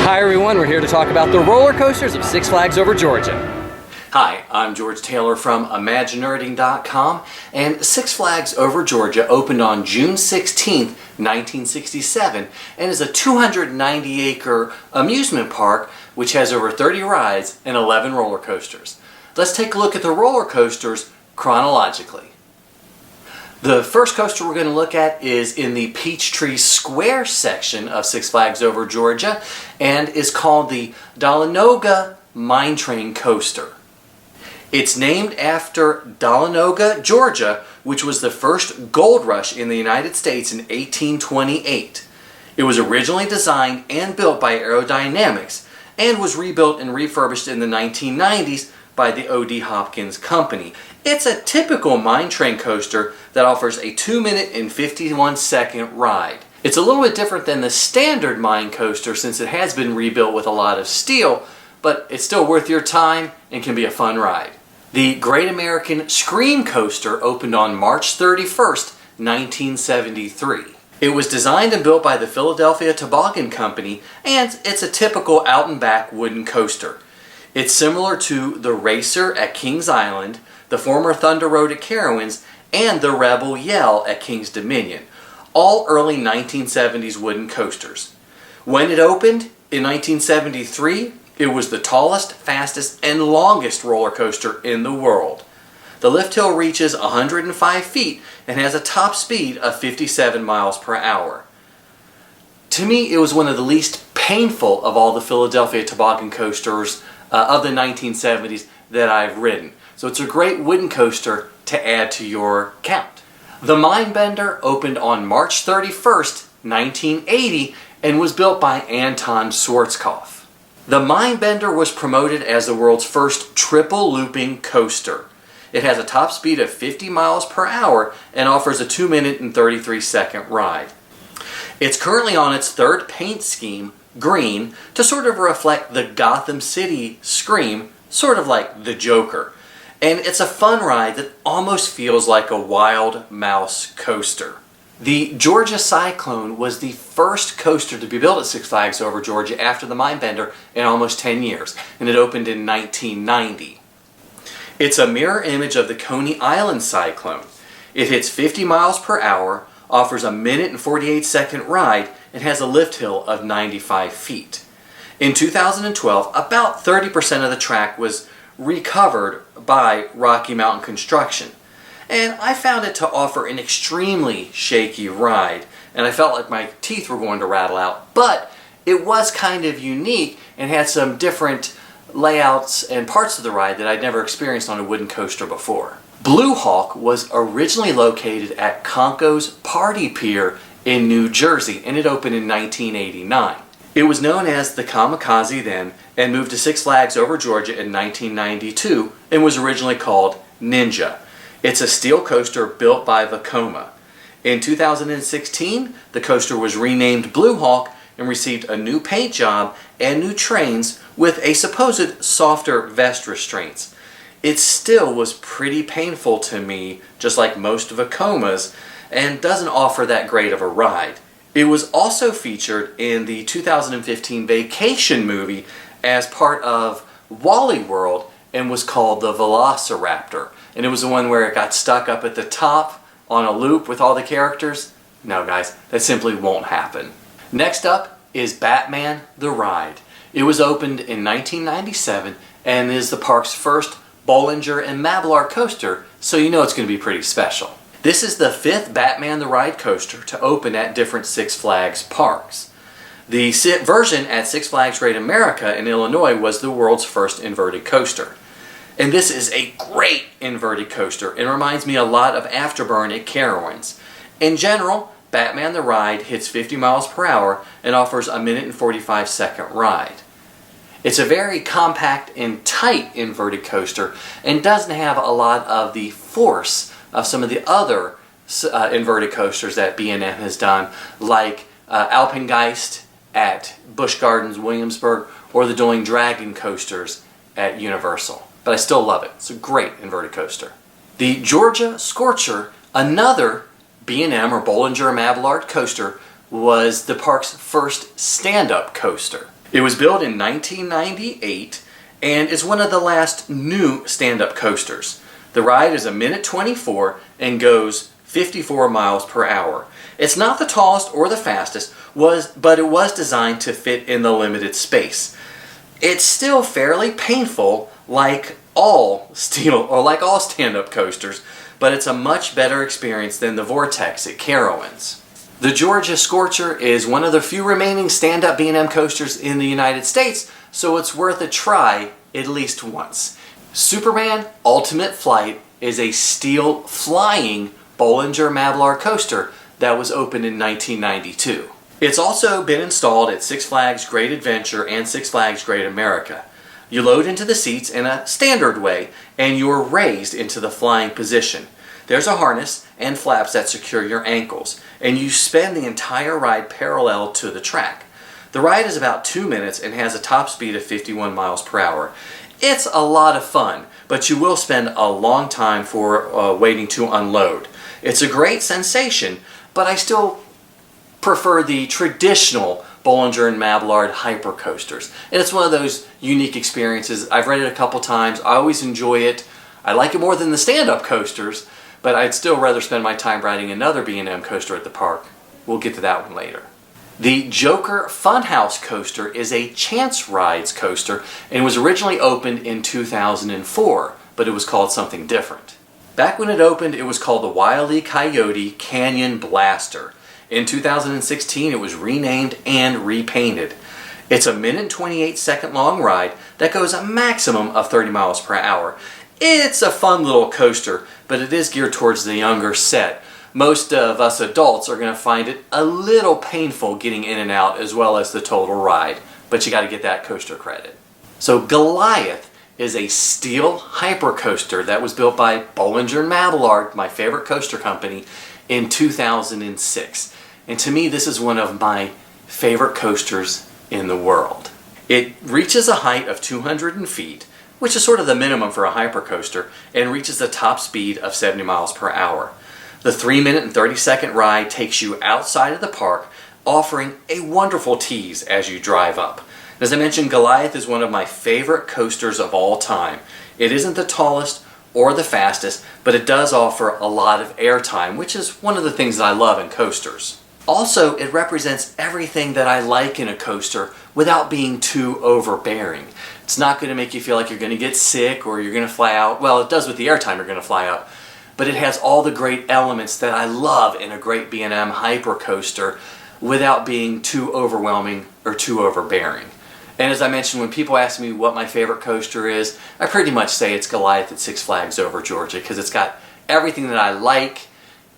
Hi everyone, we're here to talk about the roller coasters of Six Flags Over Georgia. Hi, I'm George Taylor from ImagiNERDing.com, and Six Flags Over Georgia opened on June 16th, 1967, and is a 290-acre amusement park which has over 30 rides and 11 roller coasters. Let's take a look at the roller coasters chronologically. The first coaster we're going to look at is in the Peachtree Square section of Six Flags Over Georgia and is called the Dahlonega Mine Train Coaster. It's named after Dahlonega, Georgia, which was the first gold rush in the United States in 1828. It was originally designed and built by Aerodynamics and was rebuilt and refurbished in the 1990s by the O.D. Hopkins Company. It's a typical mine train coaster that offers a 2-minute and 51-second ride. It's a little bit different than the standard mine coaster since it has been rebuilt with a lot of steel, but it's still worth your time and can be a fun ride. The Great American Scream Coaster opened on March 31st, 1973. It was designed and built by the Philadelphia Toboggan Company, and it's a typical out-and-back wooden coaster. It's similar to the Racer at Kings Island, the former Thunder Road at Carowinds, and the Rebel Yell at Kings Dominion, all early 1970s wooden coasters. When it opened in 1973, it was the tallest, fastest, and longest roller coaster in the world. The lift hill reaches 105 feet and has a top speed of 57 miles per hour. To me, it was one of the least painful of all the Philadelphia Toboggan coasters of the 1970s that I've ridden. So it's a great wooden coaster to add to your count. The Mindbender opened on March 31st, 1980 and was built by Anton Schwarzkopf. The Mindbender was promoted as the world's first triple looping coaster. It has a top speed of 50 miles per hour and offers a 2-minute and 33-second ride. It's currently on its third paint scheme, green, to sort of reflect the Gotham City Scream, sort of like the Joker. And it's a fun ride that almost feels like a Wild Mouse coaster. The Georgia Cyclone was the first coaster to be built at Six Flags Over Georgia after the Mindbender in almost 10 years, and it opened in 1990. It's a mirror image of the Coney Island Cyclone. It hits 50 miles per hour, offers a 1-minute and 48-second ride, and has a lift hill of 95 feet. In 2012, about 30% of the track was recovered by Rocky Mountain construction. And I found it to offer an extremely shaky ride, and I felt like my teeth were going to rattle out, but it was kind of unique and had some different layouts and parts of the ride that I'd never experienced on a wooden coaster before. Blue Hawk was originally located at Conco's Party Pier in New Jersey, and it opened in 1989. It was known as the Kamikaze then, and moved to Six Flags Over Georgia in 1992, and was originally called Ninja. It's a steel coaster built by Vekoma. In 2016, the coaster was renamed Blue Hawk and received a new paint job and new trains with a supposed softer vest restraints. It still was pretty painful to me, just like most Vekomas, and doesn't offer that great of a ride. It was also featured in the 2015 Vacation movie as part of Wally World and was called the Velociraptor. And it was the one where it got stuck up at the top on a loop with all the characters. No guys, that simply won't happen. Next up is Batman the Ride. It was opened in 1997 and is the park's first Bolliger and Mabillard coaster, so you know it's going to be pretty special. This is the 5th Batman the Ride coaster to open at different Six Flags parks. The version at Six Flags Great America in Illinois was the world's first inverted coaster. And this is a great inverted coaster and reminds me a lot of Afterburn at Carowinds. In general, Batman the Ride hits 50 miles per hour and offers a 1-minute and 45-second ride. It's a very compact and tight inverted coaster and doesn't have a lot of the force of some of the other inverted coasters that B&M has done, like Alpengeist at Busch Gardens Williamsburg or the Dueling Dragon coasters at Universal. But I still love it. It's a great inverted coaster. The Georgia Scorcher, another B&M or Bolliger Mabillard coaster, was the park's first stand-up coaster. It was built in 1998 and is one of the last new stand-up coasters. The ride is 1:24 and goes 54 miles per hour. It's not the tallest or the fastest, but it was designed to fit in the limited space. It's still fairly painful like all stand-up coasters, but it's a much better experience than the Vortex at Carowinds. The Georgia Scorcher is one of the few remaining stand-up B&M coasters in the United States, so it's worth a try at least once. Superman Ultimate Flight is a steel flying Bolliger Mabillard coaster that was opened in 1992. It's also been installed at Six Flags Great Adventure and Six Flags Great America. You load into the seats in a standard way and you're raised into the flying position. There's a harness and flaps that secure your ankles, and you spend the entire ride parallel to the track. The ride is about 2 minutes and has a top speed of 51 miles per hour. It's a lot of fun, but you will spend a long time for waiting to unload. It's a great sensation, but I still prefer the traditional Bolliger and Mabillard hyper coasters. And it's one of those unique experiences. I've read it a couple times. I always enjoy it. I like it more than the stand-up coasters, but I'd still rather spend my time riding another B&M coaster at the park. We'll get to that one later. The Joker Funhouse coaster is a Chance Rides coaster and was originally opened in 2004, but it was called something different. Back when it opened, it was called the Wile E. Coyote Canyon Blaster. In 2016, it was renamed and repainted. It's a 1:28 long ride that goes a maximum of 30 miles per hour. It's a fun little coaster, but it is geared towards the younger set. Most of us adults are going to find it a little painful getting in and out, as well as the total ride, but you got to get that coaster credit. So Goliath is a steel hyper coaster that was built by Bolliger and Mabillard, my favorite coaster company, in 2006. And to me, this is one of my favorite coasters in the world. It reaches a height of 200 feet, which is sort of the minimum for a hypercoaster, and reaches a top speed of 70 miles per hour. The 3-minute and 30-second ride takes you outside of the park, offering a wonderful tease as you drive up. As I mentioned, Goliath is one of my favorite coasters of all time. It isn't the tallest or the fastest, but it does offer a lot of airtime, which is one of the things that I love in coasters. Also, it represents everything that I like in a coaster without being too overbearing. It's not going to make you feel like you're going to get sick or you're going to fly out. Well, it does with the airtime, you're going to fly out. But it has all the great elements that I love in a great B&M hyper coaster without being too overwhelming or too overbearing. And as I mentioned, when people ask me what my favorite coaster is, I pretty much say it's Goliath at Six Flags Over Georgia, because it's got everything that I like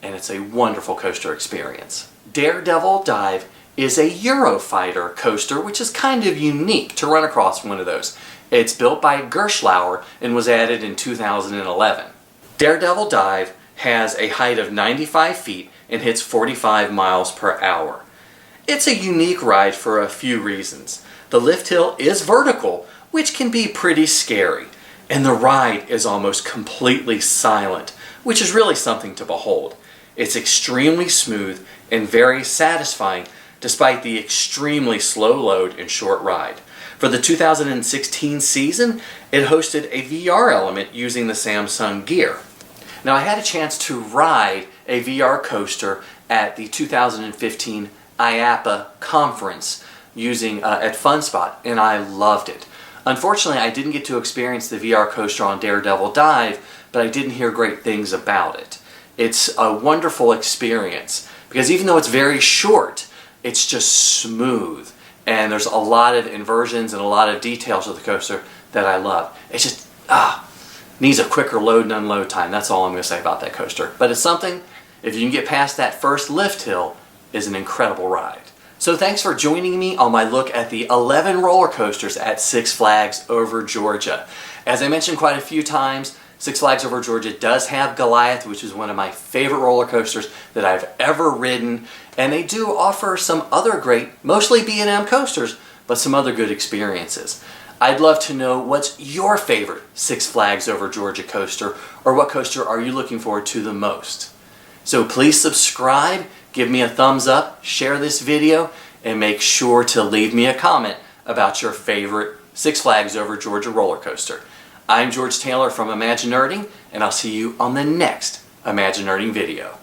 and it's a wonderful coaster experience. Daredevil Dive is a Eurofighter coaster, which is kind of unique to run across one of those. It's built by Gerstlauer and was added in 2011. Daredevil Dive has a height of 95 feet and hits 45 miles per hour. It's a unique ride for a few reasons. The lift hill is vertical, which can be pretty scary, and the ride is almost completely silent, which is really something to behold. It's extremely smooth and very satisfying despite the extremely slow load and short ride. For the 2016 season, it hosted a VR element using the Samsung Gear. Now, I had a chance to ride a VR coaster at the 2015 IAAPA conference using at FunSpot, and I loved it. Unfortunately, I didn't get to experience the VR coaster on Daredevil Dive, but I didn't hear great things about it. It's a wonderful experience because even though it's very short, it's just smooth, and there's a lot of inversions and a lot of details of the coaster that I love. It just needs a quicker load and unload time. That's all I'm going to say about that coaster. But it's something, if you can get past that first lift hill, is an incredible ride. So thanks for joining me on my look at the 11 roller coasters at Six Flags Over Georgia. As I mentioned quite a few times, Six Flags Over Georgia does have Goliath, which is one of my favorite roller coasters that I've ever ridden, and they do offer some other great, mostly B&M coasters, but some other good experiences. I'd love to know what's your favorite Six Flags Over Georgia coaster, or what coaster are you looking forward to the most? So please subscribe, give me a thumbs up, share this video, and make sure to leave me a comment about your favorite Six Flags Over Georgia roller coaster. I'm George Taylor from ImagiNERDing, and I'll see you on the next ImagiNERDing video.